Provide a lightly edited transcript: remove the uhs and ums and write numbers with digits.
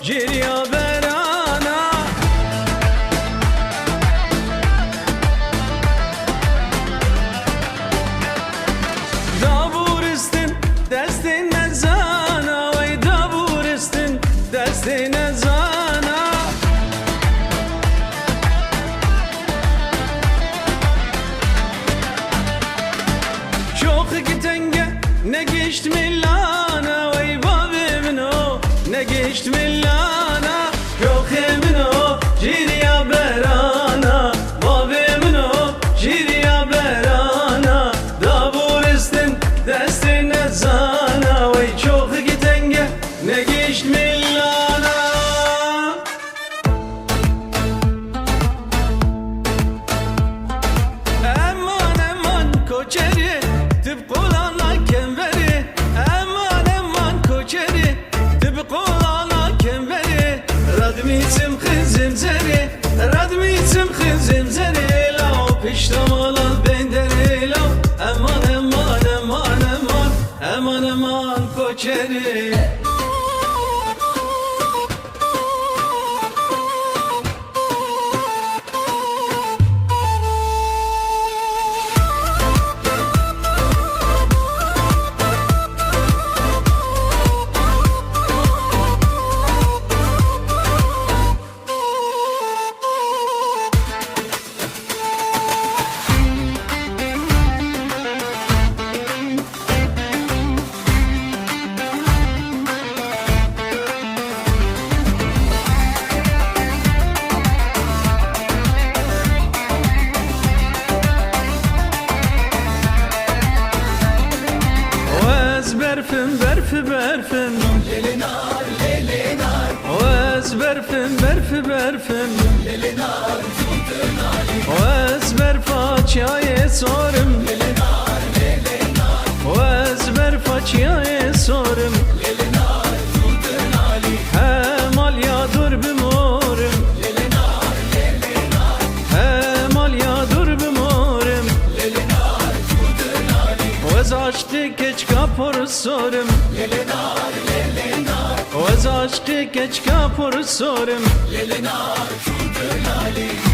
جيريا برانا دابورستن دستن نزانا وي دابورستن دستن نزانا çok gitenge ne geçti millana vay babi mino ne geçti millana yok emino jiriya berana babi mino jiriya berana daburistin destine zana vay çok gitenge ne geçti millana eman eman koçeri tıpkı olana kemberi eman eman koçeri tıpkı olana kemberi radmitim kızım zeri radmitim kızım zeri lav piştamalan benderi lav eman eman eman eman eman eman koçeri برفم برف برفم ليلنار ليلنار واز برفم برف برفم ليلنار زودنالي واز برفاçyayı sorum ليلنار ليلنار واز برفاçyayı sorum ليلنار زودنالي hemal ya dur bimorum ليلنار ليلنار hemal ya dur bimorum ليلنار زودنالي واز aşkı geç kapor sorum ليلنار ليلنار واز aşkı geç kapor sorum ليلنار زودنالي